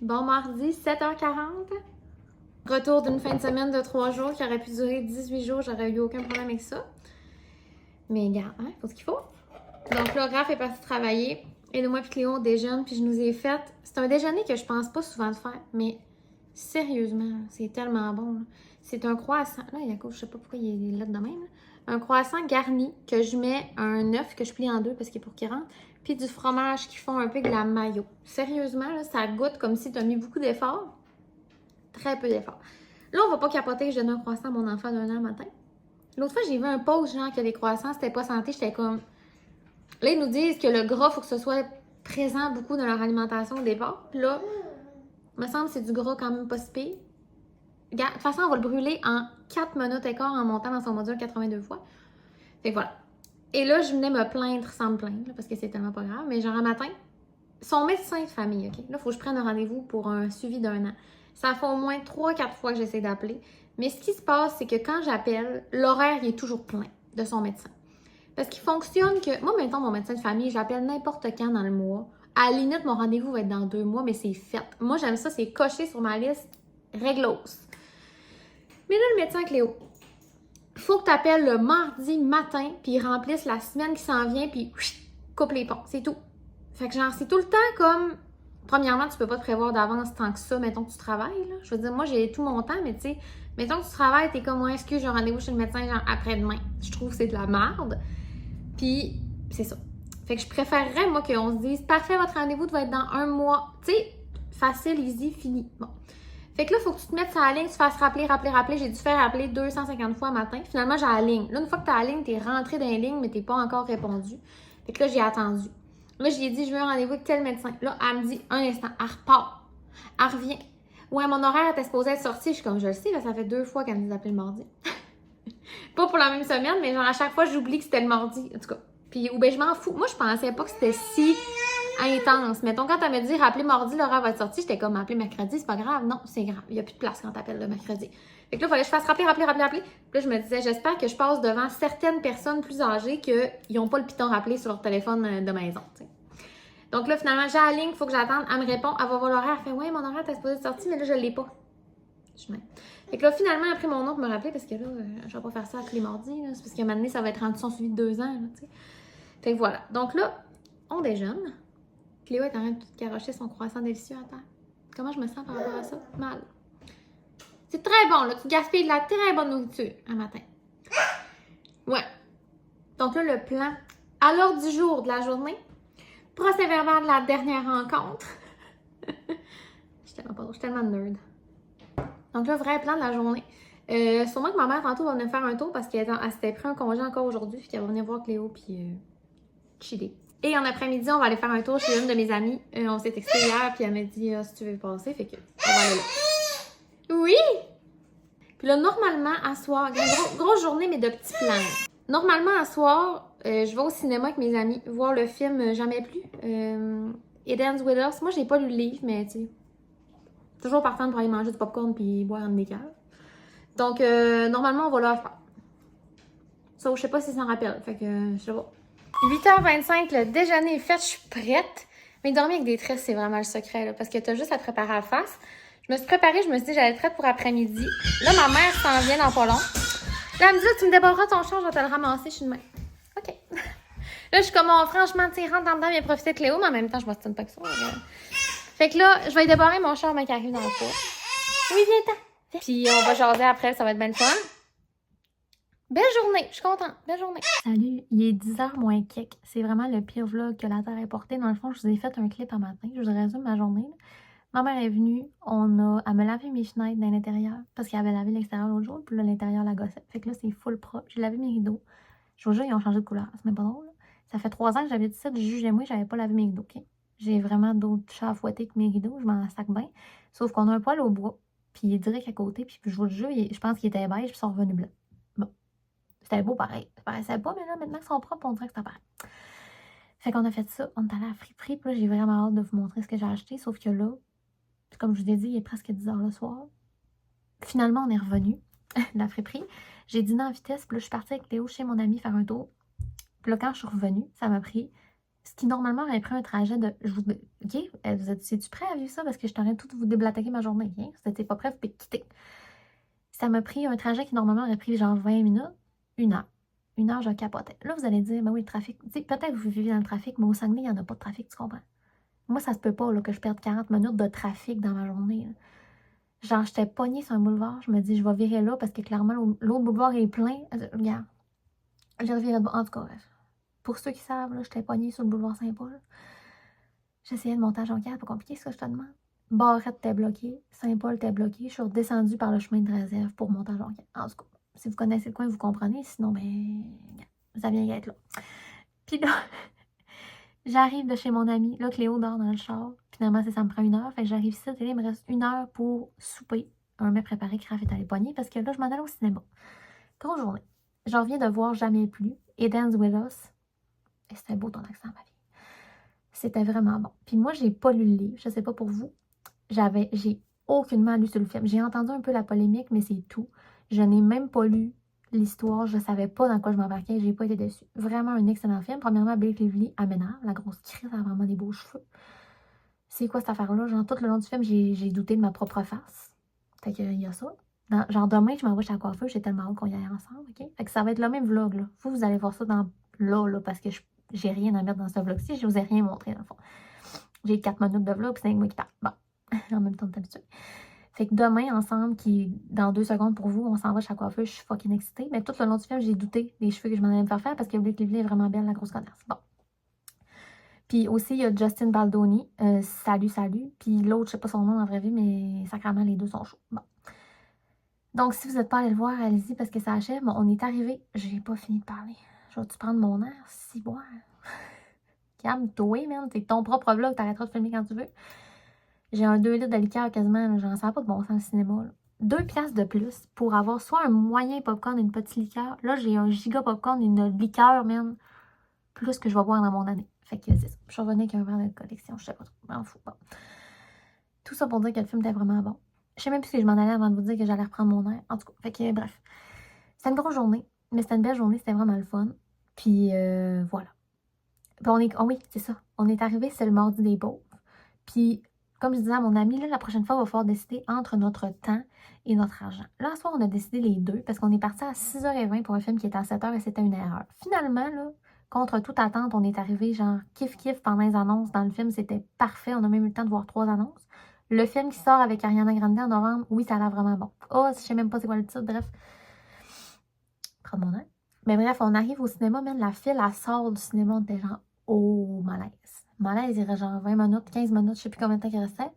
Bon mardi, 7h40. Retour d'une fin de semaine de 3 jours qui aurait pu durer 18 jours. J'aurais eu aucun problème avec ça. Mais regarde, hein, faut ce qu'il faut. Donc là, Raph est parti travailler. Et moi puis Cléo, on déjeune. Puis je nous ai fait... C'est un déjeuner que je pense pas souvent de faire. Mais sérieusement, c'est tellement bon. Là. C'est un croissant. Là, je sais pas pourquoi il est là de même. Là. Un croissant garni que je mets un œuf que je plie en deux parce qu'il est pour qu'il rentre. Puis du fromage qui fond un peu de la mayo. Sérieusement, là, ça goûte comme si tu as mis beaucoup d'efforts. Très peu d'efforts. Là, on va pas capoter que je donne un croissant à mon enfant d'1 an le matin. L'autre fois, j'ai vu un post genre que les croissants, c'était pas santé. J'étais comme... Là, ils nous disent que le gras, il faut que ce soit présent beaucoup dans leur alimentation au départ. Puis là, il me semble que c'est du gras quand même pas si pire. De toute façon, on va le brûler en 4 minutes et quart en montant dans son module 82 fois. Fait que voilà. Et là, je venais me plaindre sans me plaindre, parce que c'est tellement pas grave. Mais genre, un matin, son médecin de famille, OK? Là, il faut que je prenne un rendez-vous pour un suivi d'1 an. Ça fait au moins 3-4 fois que j'essaie d'appeler. Mais ce qui se passe, c'est que quand j'appelle, l'horaire il est toujours plein de son médecin. Parce qu'il fonctionne que... Moi, maintenant, mon médecin de famille, j'appelle n'importe quand dans le mois. À la limite, mon rendez-vous va être dans 2 mois, mais c'est fait. Moi, j'aime ça, c'est coché sur ma liste. Réglos. Mais là, le médecin Cléo, faut que tu appelles le mardi matin, puis ils remplissent la semaine qui s'en vient, puis coupe les ponts. C'est tout. Fait que genre, c'est tout le temps comme... Premièrement, tu peux pas te prévoir d'avance tant que ça, mettons que tu travailles, là. Je veux dire, moi, j'ai tout mon temps, mais tu sais, mettons que tu travailles, t'es comme, ouais, excuse, j'ai un rendez-vous chez le médecin, genre, après-demain. Je trouve que c'est de la merde. Puis, c'est ça. Fait que je préférerais, moi, qu'on se dise, parfait, votre rendez-vous va être dans 1 mois. Tu sais, facile, easy, fini. Bon. Fait que là, il faut que tu te mettes sur la ligne, tu fasses rappeler. J'ai dû faire appeler 250 fois le matin. Finalement, j'ai la ligne. Là, une fois que tu as la ligne, tu es rentré dans la ligne, mais tu n'es pas encore répondu. Fait que là, j'ai attendu. Là, je lui ai dit, je veux un rendez-vous avec tel médecin. Là, elle me dit, un instant, elle repart. Elle revient. Ouais, mon horaire était supposé être sorti. Je suis comme, je le sais, là, ça fait 2 fois qu'elle nous a appelé le mardi. Pas pour la même semaine, mais genre, à chaque fois, j'oublie que c'était le mardi. En tout cas. Puis, ou ben, je m'en fous. Moi, je pensais pas que c'était si intense. Mettons, quand elle me dit rappeler mardi, l'horaire va être sorti, j'étais comme appeler mercredi, c'est pas grave. Non, c'est grave. Il n'y a plus de place quand t'appelles le mercredi. Fait que là, il fallait que je fasse rappeler. Puis là, je me disais, j'espère que je passe devant certaines personnes plus âgées qu'ils n'ont pas le piton rappelé sur leur téléphone de maison. T'sais. Donc là, finalement, j'ai la ligne, il faut que j'attende. Elle me répond, elle va voir l'horaire. Elle fait, ouais, mon horaire était supposé être sorti, mais là, je l'ai pas. Fait que là, finalement, après mon nom pour me rappeler, parce que là, je vais pas faire ça tous les mardis, là. C'est parce qu'à un moment donné, ça va être rendu son suivi de 2 ans, là, t'sais. Fait que voilà. Donc là, on déjeune. Cléo est en train de tout garocher son croissant délicieux à terre. Comment je me sens par rapport à ça? Mal. C'est très bon, là. Tu gaspilles de la très bonne nourriture un matin. Ouais. Donc là, le plan à l'ordre du jour de la journée. Procès verbal de la dernière rencontre. Je suis tellement nerd. Donc là, vrai plan de la journée. Sûrement que ma mère, tantôt, va venir faire un tour parce qu'elle s'était pris un congé encore aujourd'hui. Puis qu'elle va venir voir Cléo puis chiller. Et en après-midi, on va aller faire un tour chez une de mes amies. On s'est texté hier, puis elle m'a dit si tu veux passer, fait que on va aller là. Oui! Puis là, normalement, à soir, grosse journée, mais de petits plans. Normalement, à soir, je vais au cinéma avec mes amis voir le film Jamais plus. It Ends With Us. Moi, j'ai pas lu le livre, mais tu sais, toujours partant pour aller manger du popcorn puis boire un décal. Donc, normalement, on va là faire. Ça, je sais pas si ça s'en rappelle, fait que je sais pas. 8h25, le déjeuner est fait, je suis prête. Mais dormir avec des tresses, c'est vraiment le secret, là, parce que t'as juste à te préparer à la face. Je me suis préparée, je me suis dit j'allais être prête pour après-midi. Là, ma mère s'en vient dans pas long. Là, elle me dit, tu me déborderas ton char, je vais te le ramasser, je suis de main. OK. Là, je suis comme, oh, franchement, tu sais, rentre dans dedans, viens profiter de Cléo, mais en même temps, je m'ostine pas que ça. Fait que là, je vais débarrer mon char, mais qui arrive dans le four. Oui, viens-t'en. Puis on va jaser après, ça va être bien le fun. Belle journée, je suis contente. Belle journée. Salut, il est 10h moins quelques. C'est vraiment le pire vlog que la Terre ait porté. Dans le fond, je vous ai fait un clip un matin. Je vous résume ma journée. Ma mère est venue, elle me lavé mes fenêtres dans l'intérieur parce qu'elle avait lavé l'extérieur l'autre jour, puis là, l'intérieur la gossette. Fait que là, c'est full propre. J'ai lavé mes rideaux. Je vous jure, ils ont changé de couleur. C'est même pas drôle. Ça fait 3 ans que j'avais dit ça, du juge et moi, j'avais pas lavé mes rideaux, OK? J'ai vraiment d'autres chats à fouetter que mes rideaux. Je m'en sac bien. Sauf qu'on a un poêle au bois, puis il est direct à côté, puis je vous le jure, je pense qu'il était beige, puis ils sont revenus blancs. Bon. C'était beau pareil. Ça paraissait pas, mais là, maintenant qu'ils sont propres, on dirait que ça paraît. Fait qu'on a fait ça. On est allé à la friperie. Puis là, j'ai vraiment hâte de vous montrer ce que j'ai acheté. Sauf que là, comme je vous ai dit, il est presque 10h le soir. Finalement, on est revenu de la friperie. J'ai dîné en vitesse. Puis là, je suis partie avec Léo chez mon ami faire un tour. Puis là, quand je suis revenue, ça m'a pris Ce qui normalement aurait pris un trajet de... OK? C'est-tu prêt à vivre ça? Parce que je t'aurais tout vous déblatérer ma journée. OK? Si t'étais pas prêt, vous pouvez quitter. Ça m'a pris un trajet qui normalement aurait pris genre 20 minutes, 1 heure. 1 heure, je capotais. Là, vous allez dire, ben oui, le trafic. Tu sais, peut-être que vous vivez dans le trafic, mais au Saguenay, il n'y en a pas de trafic, tu comprends? Moi, ça se peut pas là, que je perde 40 minutes de trafic dans ma journée. Là. Genre, j'étais pognée sur un boulevard, je me dis, je vais virer là parce que clairement, l'autre boulevard est plein. Regarde, j'ai reviré de bord. En tout cas, bref. Pour ceux qui savent, là, j'étais pognée sur le boulevard Saint-Paul. J'essayais de monter à Jonquière, pas compliqué, ce que je te demande. Barrette t'es bloquée, Saint-Paul t'es bloqué. Je suis redescendue par le chemin de réserve pour monter à Jonquière. En tout cas, si vous connaissez le coin, vous comprenez. Sinon, ben, ça vient d'être là. Puis là, j'arrive de chez mon ami. Là, Cléo dort dans le char. Finalement, ça me prend 1 heure. Fait que j'arrive ici. Et il me reste 1 heure pour souper. Un mets préparé que Raph est allé poigner parce que là, je m'en allais au cinéma. Grosse journée. J'en reviens de voir Jamais plus. Eden's With Us. Et c'était beau ton accent, ma vie. C'était vraiment bon. Puis moi, j'ai pas lu le livre. Je sais pas pour vous. J'ai aucunement lu sur le film. J'ai entendu un peu la polémique, mais c'est tout. Je n'ai même pas lu l'histoire. Je savais pas dans quoi je m'embarquais. J'ai pas été déçue. Vraiment un excellent film. Premièrement, Blake Lively à Ménard. La grosse crise, elle a vraiment des beaux cheveux. C'est quoi cette affaire-là? Genre, tout le long du film, j'ai douté de ma propre face. Fait qu'il y a ça. Genre, demain, je m'envoie chez la coiffeuse. J'ai tellement hâte qu'on y aille ensemble, OK? Fait que ça va être le même vlog, là. Vous allez voir ça là, parce que j'ai rien à mettre dans ce vlog-ci. Je vous ai rien montré, dans le fond. J'ai 4 minutes de vlog, puis c'est moi qui parle. Bon, en même temps, t'es habitué. Fait que demain, ensemble, qui dans 2 secondes pour vous, on s'en va chez la coiffeuse. Je suis fucking excitée. Mais tout le long du film, j'ai douté des cheveux que je m'en allais me faire faire parce que Blake Lively est vraiment belle, la grosse connasse. Bon. Puis aussi, il y a Justin Baldoni. Salut. Puis l'autre, je sais pas son nom en vraie vie, mais sacrément, les deux sont chauds. Bon. Donc, si vous n'êtes pas allé le voir, allez-y parce que ça achève. Bon, on est arrivé. J'ai pas fini de parler. Je vais-tu prendre mon air? Si, boire. Calme-toi, man. C'est ton propre vlog. T'arrêteras de filmer quand tu veux. J'ai un 2 litres de liqueur quasiment. J'en sais pas de bon sens au cinéma. Là. 2 piastres de plus pour avoir soit un moyen popcorn et une petite liqueur. Là, j'ai un giga popcorn et une liqueur, man. Plus que je vais boire dans mon année. Fait que c'est ça. Je suis revenue avec un verre de collection. Je sais pas trop. M'en fous. Bon. Tout ça pour dire que le film était vraiment bon. Je sais même plus si je m'en allais avant de vous dire que j'allais reprendre mon air. En tout cas, fait que bref. C'était une grosse journée, mais c'était une belle journée, c'était vraiment le fun. Puis voilà. Puis oh oui, c'est ça. On est arrivé, c'est le mardi des pauvres. Puis, comme je disais à mon ami, là, la prochaine fois, il va falloir décider entre notre temps et notre argent. Là, ce soir, on a décidé les deux parce qu'on est parti à 6h20 pour un film qui était à 7h et c'était une erreur. Finalement, là, contre toute attente, on est arrivé genre kiff pendant les annonces. Dans le film, c'était parfait. On a même eu le temps de voir 3 annonces. Le film qui sort avec Ariana Grande en novembre, oui, ça a l'air vraiment bon. Oh, je sais même pas c'est quoi le titre, bref. Prendre mon air. Mais bref, on arrive au cinéma, même la file, elle sort du cinéma, on était genre, oh, malaise. Malaise, il reste genre 20 minutes, 15 minutes, je sais plus combien de temps il restait.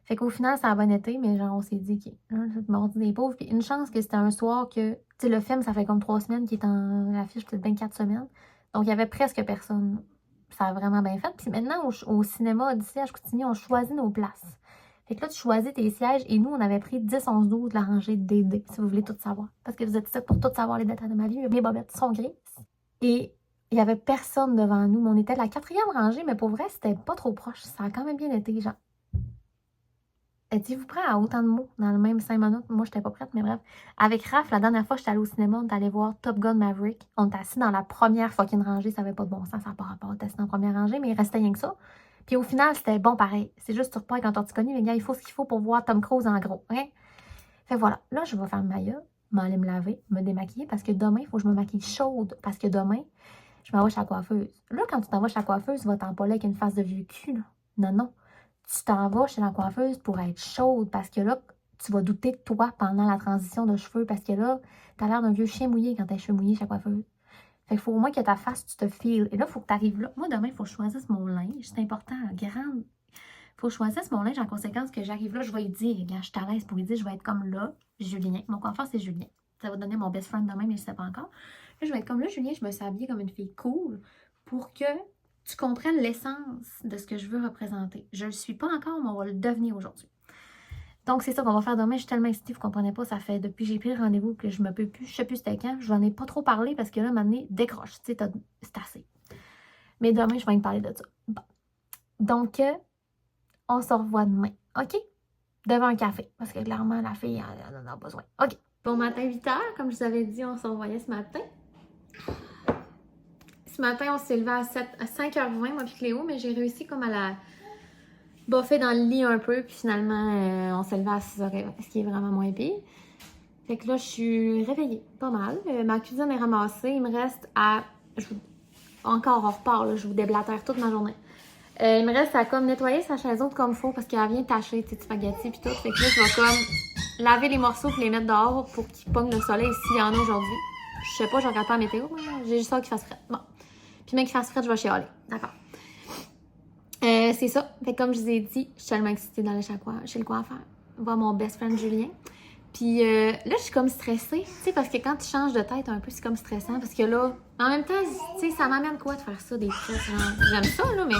Fait qu'au final, ça a bon été, mais genre, on s'est dit, OK, là, c'est mardi des pauvres. Puis une chance que c'était un soir que, tu sais, le film, ça fait comme 3 semaines qu'il est en affiche, peut-être 24 semaines. Donc, il y avait presque personne. Ça a vraiment bien fait. Puis maintenant, au cinéma d'ici à Chicoutimi, on choisit nos places. Fait que là, tu choisis tes sièges et nous, on avait pris 10, 11, 12 de la rangée DD, si vous voulez tout savoir. Parce que vous êtes ici pour tout savoir les détails de ma vie. Mes bobettes sont grises. Et il n'y avait personne devant nous. Mais on était à la 4e rangée, mais pour vrai, c'était pas trop proche. Ça a quand même bien été, genre. Étiez-vous prêts à autant de mots dans le même 5 minutes? Moi, j'étais pas prête, mais bref. Avec Raph, la dernière fois, j'étais allée au cinéma, on est allé voir Top Gun Maverick. On était assis dans la première fucking rangée, ça avait pas de bon sens, ça n'a pas rapport à assis dans la première rangée, mais il restait rien que ça. Puis au final, c'était bon pareil. C'est juste sur pas quand on t'y connaît, les gars, il faut ce qu'il faut pour voir Tom Cruise en gros. Hein? Fait voilà, là, je vais faire ma gueule, m'aller me laver, me démaquiller, parce que demain, il faut que je me maquille chaude, parce que demain, je m'en vais chez la coiffeuse. Là, quand tu t'en vas chez la coiffeuse, tu vas t'en pas là avec une face de vieux cul, là. Non. Tu t'en vas chez la coiffeuse pour être chaude parce que là, tu vas douter de toi pendant la transition de cheveux parce que là, t'as l'air d'un vieux chien mouillé quand t'as les cheveux mouillés chez la coiffeuse. Fait qu'il faut au moins que ta face, tu te files. Et là, il faut que tu arrives là. Moi, demain, il faut que je choisisse mon linge. C'est important, grande. Il faut que je choisisse mon linge en conséquence que j'arrive là, je vais lui dire, regarde, je suis à l'aise pour lui dire, je vais être comme là, Julien. Mon coiffeur, c'est Julien. Ça va donner mon best friend demain, mais je ne sais pas encore. Là, je vais être comme là, Julien, je me suis habillée comme une fille cool pour que tu comprennes l'essence de ce que je veux représenter. Je ne le suis pas encore, mais on va le devenir aujourd'hui. Donc, c'est ça qu'on va faire demain. Je suis tellement excitée, vous ne comprenez pas. Ça fait depuis que j'ai pris le rendez-vous que je me peux plus. Je ne sais plus c'était quand. Je n'en ai pas trop parlé parce que là, maintenant, décroche. Tu sais, c'est assez. Mais demain, je vais me parler de ça. Bon. Donc, on se revoit demain. OK? Devant un café. Parce que clairement, la fille, elle en a besoin. OK. Bon matin, 8h. Comme je vous avais dit, on se revoyait ce matin. Ce matin, on s'est levé à 5h20, moi puis Cléo, mais j'ai réussi comme à la boffer dans le lit un peu, puis finalement, on s'est levé à 6h20, ce qui est vraiment moins pire. Fait que là, je suis réveillée, pas mal. Ma cuisine est ramassée, il me reste à... Encore, on repart, là, je vous déblatère toute ma journée. Il me reste à comme nettoyer sa chaise haute comme il faut parce qu'elle vient tacher, tu sais, spaghetti puis tout. Fait que là, je vais comme laver les morceaux puis les mettre dehors pour qu'ils pognent le soleil s'il y en a aujourd'hui. Je sais pas, je regarde pas la météo, mais j'ai juste ça qu'il fasse frais. Bon. Puis même qu'il fasse frais, je vais chialer. D'accord. C'est ça. Fait que comme je vous ai dit, je suis tellement excitée d'aller chez le coiffeur. Voir mon best friend Julien. Puis là, je suis comme stressée, tu sais, parce que quand tu changes de tête un peu, c'est comme stressant. Parce que là, en même temps, tu sais, ça m'amène quoi de faire ça, des tresses, genre, j'aime ça, là, mais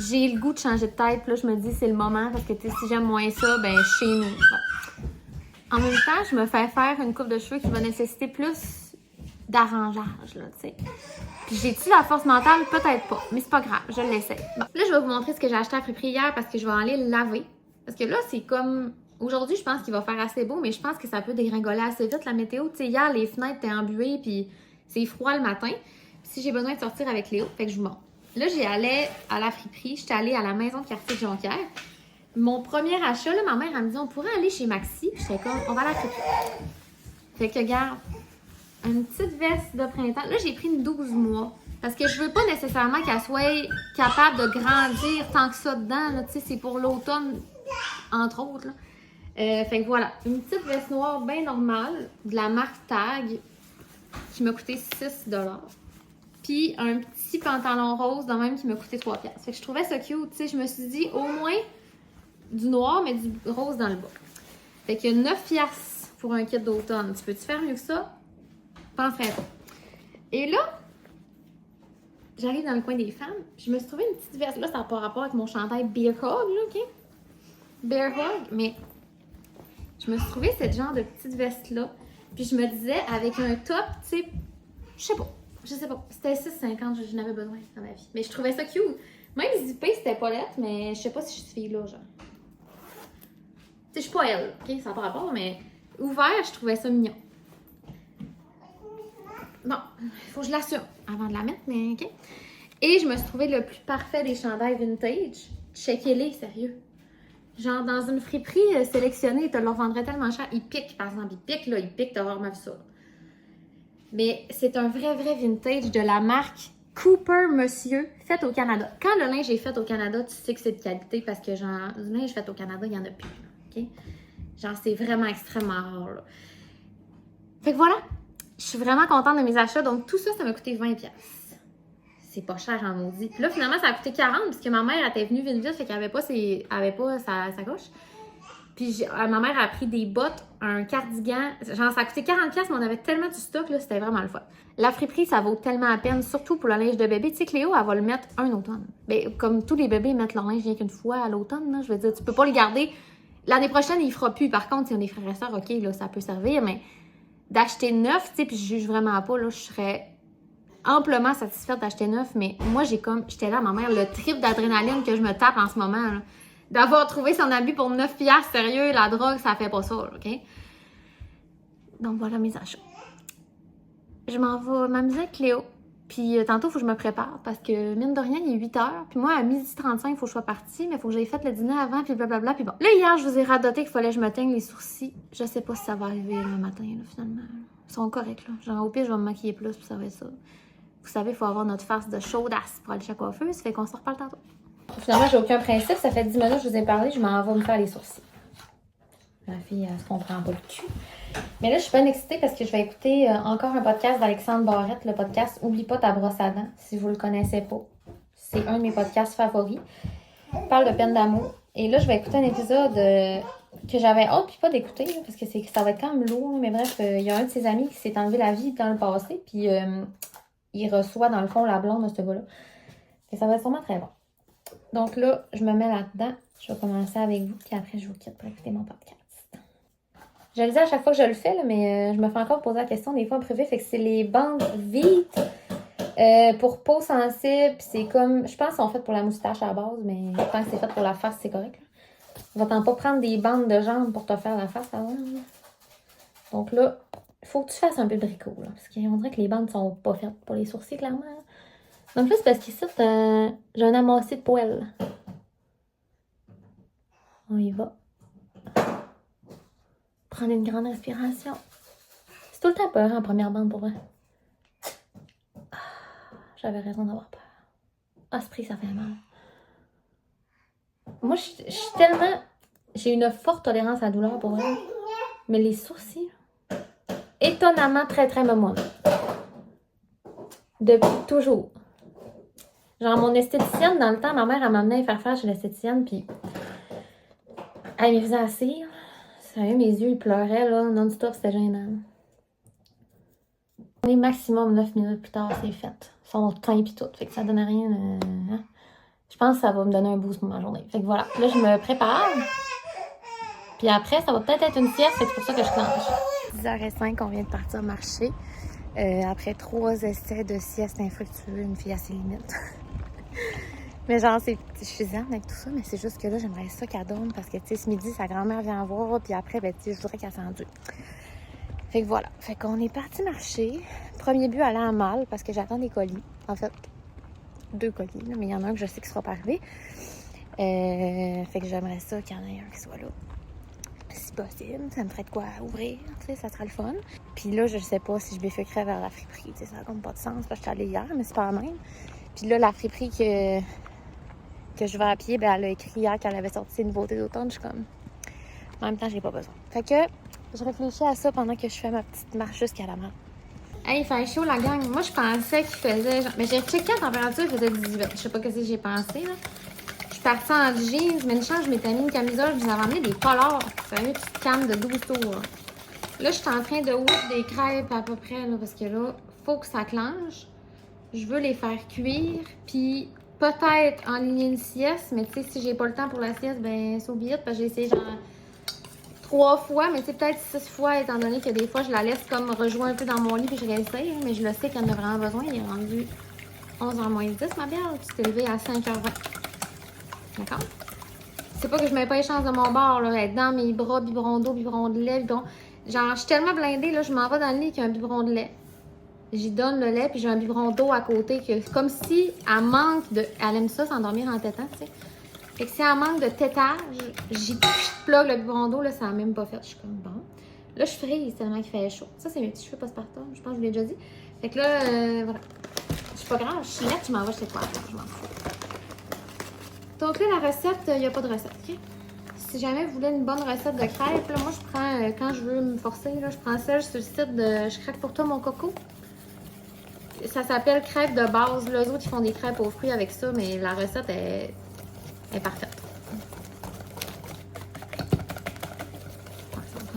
j'ai le goût de changer de tête. Puis là, je me dis, c'est le moment, parce que, tu sais, si j'aime moins ça, ben, chez nous. Bon. En même temps, je me fais faire une coupe de cheveux qui va nécessiter plus d'arrangeage, là, tu sais. Puis j'ai-tu la force mentale? Peut-être pas, mais c'est pas grave, je l'essaie. Bon, là, je vais vous montrer ce que j'ai acheté à friperie hier, parce que je vais aller le laver. Parce que là, c'est comme... Aujourd'hui, je pense qu'il va faire assez beau, mais je pense que ça peut dégringoler assez vite, la météo. Tu sais, hier, les fenêtres étaient embuées, puis c'est froid le matin. Puis si j'ai besoin de sortir avec Léo, fait que je vous montre. Là, j'y allais à la friperie. J'étais allée à la maison de quartier de Jonquière. Mon premier achat, là, ma mère, elle me dit, on pourrait aller chez Maxi. Puis j'étais comme, on va à la friperie. Fait que, regarde, une petite veste de printemps. Là, j'ai pris une 12 mois. Parce que je veux pas nécessairement qu'elle soit capable de grandir tant que ça dedans. Là. Tu sais, c'est pour l'automne, entre autres, là. Fait que voilà, une petite veste noire bien normale de la marque Tag qui m'a coûté 6 $. Puis un petit pantalon rose de même qui m'a coûté 3 $. Fait que je trouvais ça cute, tu sais, je me suis dit au moins du noir mais du rose dans le bas. Fait que 9 $ pour un kit d'automne. Tu peux-tu faire mieux que ça? Penserais pas. Et là, j'arrive dans le coin des femmes, je me suis trouvé une petite veste. Là, ça n'a pas rapport avec mon chandail Bear Hug, là, OK? Bear Hug, mais... Je me suis trouvé cette genre de petite veste-là. Puis je me disais, avec un top, tu sais, je sais pas. C'était 6,50, je n'avais besoin dans ma vie. Mais je trouvais ça cute. Même zippé, c'était pas lettre, mais je sais pas si je suis fille-là, genre. Tu sais, je suis pas elle, OK? Ça n'a pas rapport, mais ouvert, je trouvais ça mignon. Bon, il faut que je l'assume avant de la mettre, mais OK? Et je me suis trouvé le plus parfait des chandails vintage. Checkez-les, sérieux. Genre, dans une friperie sélectionnée, ils te le revendraient tellement cher. Ils piquent, par exemple. Ils piquent, t'as vraiment vu ça. Mais c'est un vrai vintage de la marque Cooper Monsieur, fait au Canada. Quand le linge est fait au Canada, tu sais que c'est de qualité parce que, genre, du linge fait au Canada, il y en a plus, OK? Genre, c'est vraiment extrêmement rare, là. Fait que voilà, je suis vraiment contente de mes achats. Donc, tout ça, ça m'a coûté 20 $. C'est pas cher en maudit. Puis là, finalement, ça a coûté 40 parce que ma mère était venue vite, fait qu'elle avait pas, sa gauche. Puis ma mère a pris des bottes, un cardigan. Genre, ça a coûté 40 $, mais on avait tellement du stock, là, c'était vraiment le fun. La friperie, ça vaut tellement la peine, surtout pour le linge de bébé. Tu sais, Cléo, elle va le mettre un automne. Ben, comme tous les bébés mettent leur linge rien qu'une fois à l'automne, là, je veux dire, tu peux pas le garder. L'année prochaine, il fera plus. Par contre, si on est frères et sœurs, OK, là, ça peut servir, mais d'acheter neuf, tu sais, puis je juge vraiment pas, là, je serais amplement satisfaite d'acheter neuf, mais moi, j'étais là, ma mère, le trip d'adrénaline que je me tape en ce moment, là, d'avoir trouvé son habit pour 9 $, sérieux, la drogue, ça fait pas ça, OK? Donc, voilà mes achats. Je m'en vais m'amuser avec Cléo, puis tantôt, il faut que je me prépare, parce que, mine de rien, il est 8 h, puis moi, à 12h35, il faut que je sois partie, mais il faut que j'aie fait le dîner avant, puis blablabla, puis bon. Là, hier, je vous ai radoté qu'il fallait que je me teigne les sourcils. Je sais pas si ça va arriver le matin, là, finalement. Ils sont corrects, là. Genre, au pire, je vais me maquiller plus, puis ça va être ça. Vous savez, il faut avoir notre face de chaudasse pour aller chez la coiffeuse. Ça fait qu'on se reparle tantôt. Finalement, j'ai aucun principe. Ça fait 10 minutes que je vous ai parlé. Je m'en vais me faire les sourcils. Ma fille, elle se comprend pas le cul. Mais là, je suis bien excitée parce que je vais écouter encore un podcast d'Alexandre Barrette, le podcast Oublie pas ta brosse à dents, si vous le connaissez pas. C'est un de mes podcasts favoris. Il parle de peine d'amour. Et là, je vais écouter un épisode que j'avais hâte puis pas d'écouter, parce que ça va être quand même lourd. Mais bref, il y a un de ses amis qui s'est enlevé la vie dans le passé. Puis il reçoit, dans le fond, la blonde de ce gars-là. Et ça va être sûrement très bon. Donc là, je me mets là-dedans. Je vais commencer avec vous, puis après, je vous quitte pour écouter mon podcast. Je le dis à chaque fois que je le fais, là, mais je me fais encore poser la question des fois en privé. Fait que c'est les bandes vites pour peau sensible. Puis c'est comme, je pense qu'ils sont faites pour la moustache à la base, mais tant que c'est fait pour la face, c'est correct. Là. On va pas prendre des bandes de jambes pour te faire la face avant. Là. Donc là, il faut que tu fasses un peu de bricot. Là, parce qu'on dirait que les bandes sont pas faites pour les sourcils, clairement. Donc là, c'est parce qu'ici, j'ai un amassé de poêle. On y va. Prendre une grande respiration. C'est tout le temps peur en première bande pour vrai. J'avais raison d'avoir peur. Ah, ce prix, ça fait mal. Moi, je suis tellement... J'ai une forte tolérance à la douleur pour vrai. Mais les sourcils, étonnamment très, très mémoire. Depuis toujours. Genre, mon esthéticienne, dans le temps, ma mère, elle m'amenait faire chez l'esthéticienne, puis elle me faisait assis. Sérieux, mes yeux, ils pleuraient, là, non-stop, c'était gênant. On est maximum 9 minutes plus tard, c'est fait. Son teint pis tout, fait que ça donne rien. Hein? Je pense que ça va me donner un boost pour ma journée. Fait que voilà, là, je me prépare. Puis après, ça va peut-être être une sieste, c'est pour ça que je clenche. 10h05, on vient de partir marcher. Après 3 essais de sieste infructueux, une fille à ses limites. Mais genre, je suis zen avec tout ça, mais c'est juste que là, j'aimerais ça qu'elle dorme parce que, tu sais, ce midi, sa grand-mère vient voir, puis après, ben, tu sais, je voudrais qu'elle s'enduit. Fait que voilà. Fait qu'on est parti marcher. Premier but, aller à mal parce que j'attends des colis. En fait, 2 colis, là, mais il y en a un que je sais qui sera pas arrivé. Fait que j'aimerais ça qu'il y en ait un qui soit là. Si possible, ça me ferait de quoi ouvrir, tu sais, ça serait le fun. Puis là, je sais pas si je bifurquerais vers la friperie, tu sais, ça n'a comme pas de sens parce que je suis allée hier, mais c'est pas la même. Puis là, la friperie que je vais à pied, ben elle a écrit hier qu'elle avait sorti ses nouveautés d'automne. Je suis comme... En même temps, j'ai pas besoin. Fait que je réfléchis à ça pendant que je fais ma petite marche jusqu'à la main. Hey, il fait chaud, la gang. Moi, je pensais qu'il faisait... Mais j'ai checké la température, il faisait 18. Je sais pas ce que j'ai pensé, là. Je suis partie en jeans, mais une chance, je m'étais mis une camisole. Je vous avais amené des polars. Ça fait une petite canne de 12 tours. Là, je suis en train de ouvrir des crêpes à peu près, là, parce que là, faut que ça clenche. Je veux les faire cuire, puis peut-être enligner une sieste, mais tu sais, si j'ai pas le temps pour la sieste, ben, c'est oublié, parce que j'ai essayé genre 3 fois, mais c'est peut-être 6 fois, étant donné que des fois, je la laisse comme rejoindre un peu dans mon lit, puis je réessaye, mais je le sais qu'elle en a vraiment besoin. Il est rendu 11h moins 10, ma belle. Tu t'es levée à 5h20. D'accord? C'est pas que je mets pas les chances de mon bord, là, être dans mes bras, biberon d'eau, biberon de lait, biberon... Genre, je suis tellement blindée, là, je m'en vais dans le lit avec un biberon de lait. J'y donne le lait, puis j'ai un biberon d'eau à côté. Comme si elle manque de... Elle aime ça, s'endormir en tétant, tu sais. Fait que si elle manque de tétage, j'y plug le biberon d'eau, là, ça n'a même pas fait. Je suis comme, bon. Là, je frise tellement qu'il fait chaud. Ça, c'est mes petits cheveux postpartum, je pense que je vous l'ai déjà dit. Fait que là, voilà. Je suis pas grave, je suis nette, je m'en vais chez toi. Je m'en fous. Donc là, la recette, il n'y a pas de recette, OK? Si jamais vous voulez une bonne recette de crêpes, là, moi, je prends, quand je veux me forcer, là, je prends celle sur le site de Je craque pour toi, mon coco. Ça s'appelle crêpes de base. Les autres, ils font des crêpes aux fruits avec ça, mais la recette est parfaite.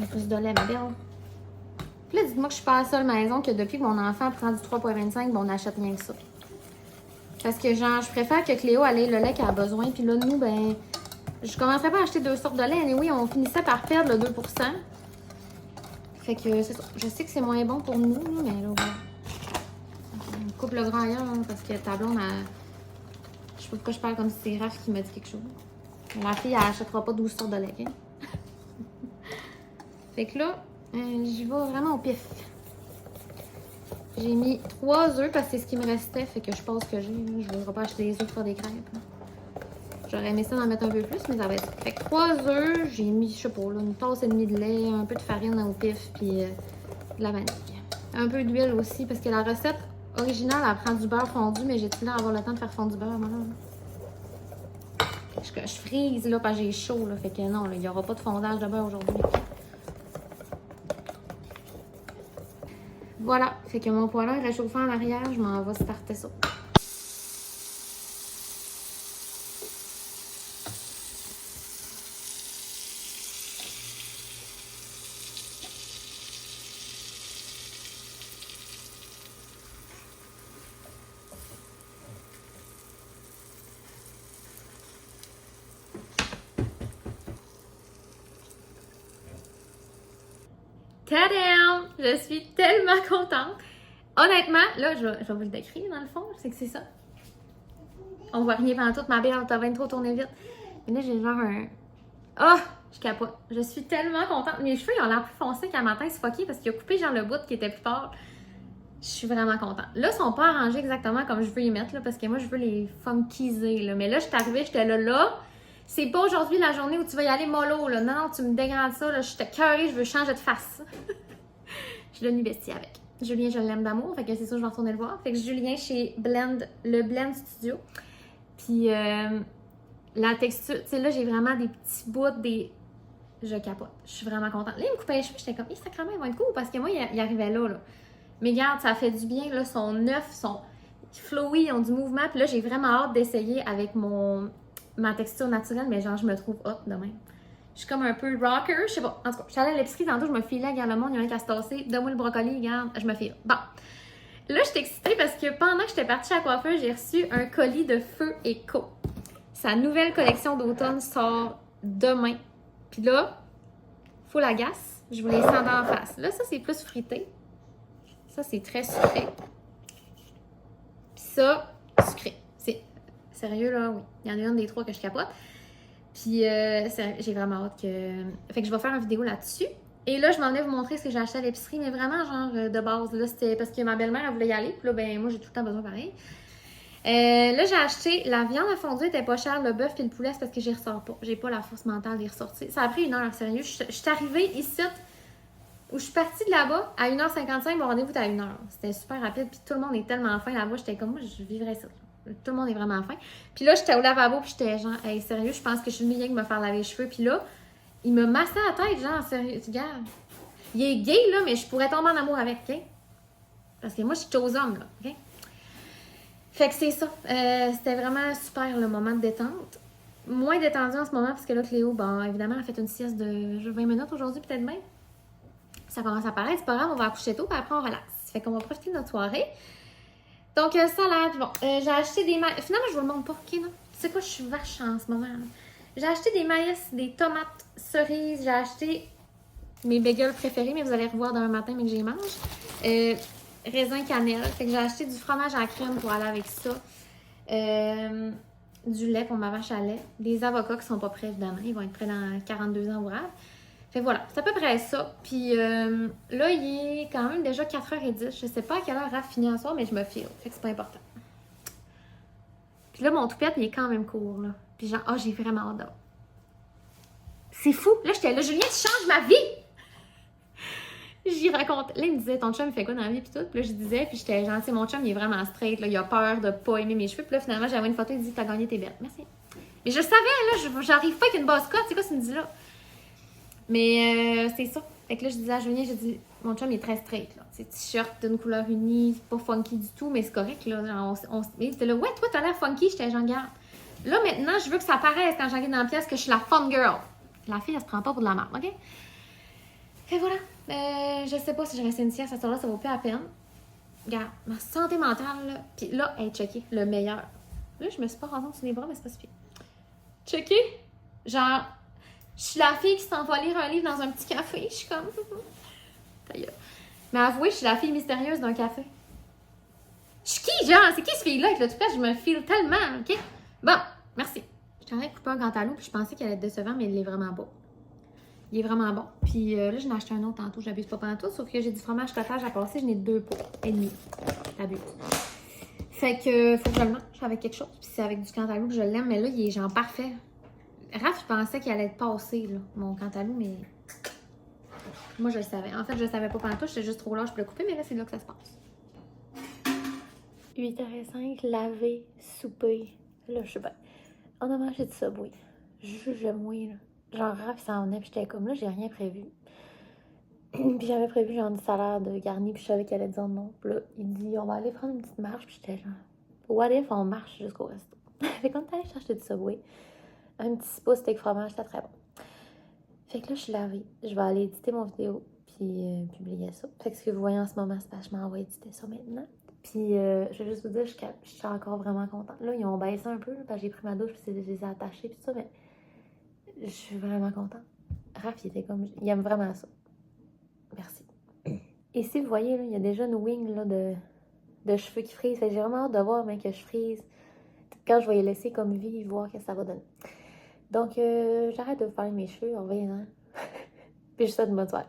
Un peu de lait, ma belle. Puis là, dites-moi que je suis pas la seule maison que depuis que mon enfant prend du 3,25, ben, on n'achète rien que ça. Parce que, genre, je préfère que Cléo ait le lait qu'elle a besoin. Puis là, nous, ben, je commencerais pas à acheter 2 sortes de lait. Et oui, on finissait par perdre le 2%. Fait que c'est ça. Je sais que c'est moins bon pour nous, mais là, voilà. On coupe le grand ailleurs, hein, parce que ta blonde, je sais pas pourquoi je parle comme si c'est Raph qui m'a dit quelque chose. Mais la fille, elle achètera pas 12 sortes de lait, hein? Fait que là, j'y vais vraiment au pif. J'ai mis 3 œufs parce que c'est ce qui me restait. Fait que je pense que j'ai. Je ne vais pas acheter des œufs pour faire des crêpes. J'aurais aimé ça d'en mettre un peu plus, mais ça va être. Fait que 3 œufs, j'ai mis, je sais pas, là, une tasse et demie de lait, un peu de farine au pif, puis de la vanille. Un peu d'huile aussi, parce que la recette originale, elle prend du beurre fondu, mais j'ai-tu l'air d'avoir le temps de faire fondre du beurre, moi, là? Je frise, là, parce que j'ai chaud, là. Fait que non, il n'y aura pas de fondage de beurre aujourd'hui. Voilà, fait que mon poêleur est réchauffant en arrière, je m'en vais starter ça. Tadam! Je suis tellement contente. Honnêtement, là, je vais vous le décrire dans le fond, c'est que c'est ça. On voit rien pendant toute ma belle, t'as bien trop tourné vite. Mais là, j'ai genre un... Oh! Je capote. Je suis tellement contente. Mes cheveux, ils ont l'air plus foncés qu'à matin, c'est fucké parce qu'il a coupé genre le bout qui était plus fort. Je suis vraiment contente. Là, ils sont pas arrangés exactement comme je veux les mettre, là, parce que moi, je veux les funkiser, là. Mais là, je suis arrivée, j'étais là. C'est pas aujourd'hui la journée où tu vas y aller mollo, là. Non, tu me dégrades ça, là. Je suis curée, je veux changer de face. Je suis devenue bestie avec. Julien, je l'aime d'amour, fait que c'est sûr, je vais retourner le voir. Fait que Julien chez le Blend Studio. Puis, la texture, tu sais, là, j'ai vraiment des petits bouts, Je capote. Je suis vraiment contente. Là, il me coupait les cheveux, j'étais comme, sacrément, ils vont être cool, parce que moi, il arrivait là. Mais regarde, ça fait du bien, là, ils sont neufs, ils sont flowy, ils ont du mouvement. Puis là, j'ai vraiment hâte d'essayer avec ma texture naturelle, mais genre, je me trouve hot de même. Je suis comme un peu rocker, je sais pas. En tout cas, je suis allée à l'épicerie tantôt, je me filais, regarde le monde, il y en a qui a se tasser. Donne-moi le brocoli, regarde, je me file. Bon. Là, je suis excitée parce que pendant que j'étais partie chez la coiffeuse, j'ai reçu un colis de Feu Eco. Sa nouvelle collection d'automne sort demain. Puis là, faut la gasse. Je vous les sens en face. Là, ça, c'est plus frité. Ça, c'est très sucré. Puis ça, sucré. C'est sérieux, là, oui. Il y en a une des trois que je capote. Puis j'ai vraiment hâte que... Fait que je vais faire une vidéo là-dessus. Et là, je m'en venais vous montrer ce que j'ai acheté à l'épicerie, mais vraiment, genre, de base. Là, c'était parce que ma belle-mère, elle voulait y aller. Puis là, ben, moi, j'ai tout le temps besoin pareil. Là, j'ai acheté la viande à fondue, elle était pas chère, le bœuf et le poulet, c'est parce que j'y ressors pas. J'ai pas la force mentale d'y ressortir. Ça a pris 1 heure, sérieux. Je suis arrivée ici, où je suis partie de là-bas, à 1h55, mon rendez-vous était à 1h. C'était super rapide, puis tout le monde est tellement fin là-bas. J'étais comme, moi, je vivrais ça. Tout le monde est vraiment fin. Puis là, j'étais au lavabo, puis j'étais genre, hey, sérieux, je pense que je suis venue rien que me faire laver les cheveux. Puis là, il me massait la tête, genre, sérieux, regarde. Il est gay, là, mais je pourrais tomber en amour avec, OK? Parce que moi, je suis aux hommes, là, OK? Fait que c'est ça. C'était vraiment super le moment de détente. Moins détendu en ce moment parce que là, Cléo, bon, évidemment, elle a fait une sieste de 20 minutes aujourd'hui, peut-être même. Ça commence à paraître, c'est pas grave, on va accoucher tôt, puis après on relaxe. Fait qu'on va profiter de notre soirée. Donc, salade, bon, j'ai acheté des maïs. Finalement, je vous le montre pas, ok, non? Tu sais quoi, je suis vache en ce moment. J'ai acheté des maïs, des tomates cerises, j'ai acheté mes bagels préférés, mais vous allez revoir demain matin, mais que j'y mange. Raisin cannelle. Fait que j'ai acheté du fromage à crème pour aller avec ça. Du lait pour ma vache à lait. Des avocats qui sont pas prêts, évidemment. Ils vont être prêts dans 42 ans ouvrables. Fait que voilà, c'est à peu près ça. Puis là, il est quand même déjà 4h10. Je sais pas à quelle heure Raph finit en soir, mais je me file. Fait que c'est pas important. Puis là, mon toupette, il est quand même court, là. Puis genre, j'ai vraiment hâte d'avoir. C'est fou. Là, j'étais là, Julien, tu changes ma vie! J'y raconte. Là, il me disait, ton chum, il fait quoi dans la vie? Puis tout. Puis là, je disais, puis j'étais genre, mon chum, il est vraiment straight, là. Il a peur de pas aimer mes cheveux. Puis là, finalement, j'avais une photo, il dit, t'as gagné tes bêtes. Merci. Mais je savais, là, j'arrive pas avec une basse cote. C'est quoi ce que tu me dis là? Mais c'est ça. Fait que là, je disais à Julien, j'ai dit, mon chum, il est très straight, là. C'est t-shirt d'une couleur unie, c'est pas funky du tout, mais c'est correct, là. Mais il était là, ouais, toi, t'as l'air funky. J'étais genre, garde. Là, maintenant, je veux que ça paraisse quand j'arrive dans la pièce que je suis la fun girl. La fille, elle se prend pas pour de la merde, OK? Fait voilà. Je sais pas si je reste une sieste à ce là ça vaut plus la peine. Regarde, ma santé mentale, là. Puis là, hey, checké, le meilleur. Là, je me suis pas rendue sur les bras, mais c'est pas suffisant. Checké. Genre, je suis la fille qui s'en va lire un livre dans un petit café. Je suis comme. D'ailleurs. Mais avouez, je suis la fille mystérieuse d'un café. Je suis qui, genre? C'est qui ce fille-là avec le toupette? Je me file tellement, OK? Bon, merci. Je t'en ai coupé un cantalou, puis je pensais qu'elle allait être décevant, mais il est vraiment beau. Il est vraiment bon. Puis là, j'en ai acheté un autre tantôt. J'abuse pas pendant tout. Sauf que j'ai du fromage cottage à passer. J'en ai 2 pots et demi. T'abuses. Fait que faut que je le mange avec quelque chose. Puis c'est avec du cantalou que je l'aime. Mais là, il est genre parfait. Raph, je pensais qu'il allait être passé, là, mon cantalou, mais moi, je le savais. En fait, je le savais pas pendant tout. J'étais juste trop large pour le couper. Mais là, c'est là que ça se passe. 8h05, laver, souper. Là, je sais pas. On a mangé du Subway. Juge-moi, là. Genre, Raph, il s'en venait, puis j'étais comme là, j'ai rien prévu. Puis j'avais prévu genre une salade garnie, puis je savais qu'elle allait dire non. Puis là, il me dit, on va aller prendre une petite marche, puis j'étais genre, what if on marche jusqu'au resto? Fait qu'on est allé chercher du Subway. Un petit pot steak fromage, c'était très bon. Fait que là, je suis lavée. Je vais aller éditer mon vidéo, puis publier ça. Fait que ce que vous voyez en ce moment, c'est parce que je m'en vais éditer ça maintenant. Puis je vais juste vous dire, je suis encore vraiment contente. Là, ils ont baissé un peu, parce que j'ai pris ma douche, puis je les ai attachés, puis tout ça, mais je suis vraiment contente. Raph, il était comme... Il aime vraiment ça. Merci. Ici, vous voyez, là, il y a déjà une wing là, de cheveux qui frisent. J'ai vraiment hâte de voir mais que je frise. Quand je vais les laisser comme vie, voir ce que ça va donner. Donc, j'arrête de vous faire mes cheveux. On va y aller. Puis je vous souhaite une bonne soirée.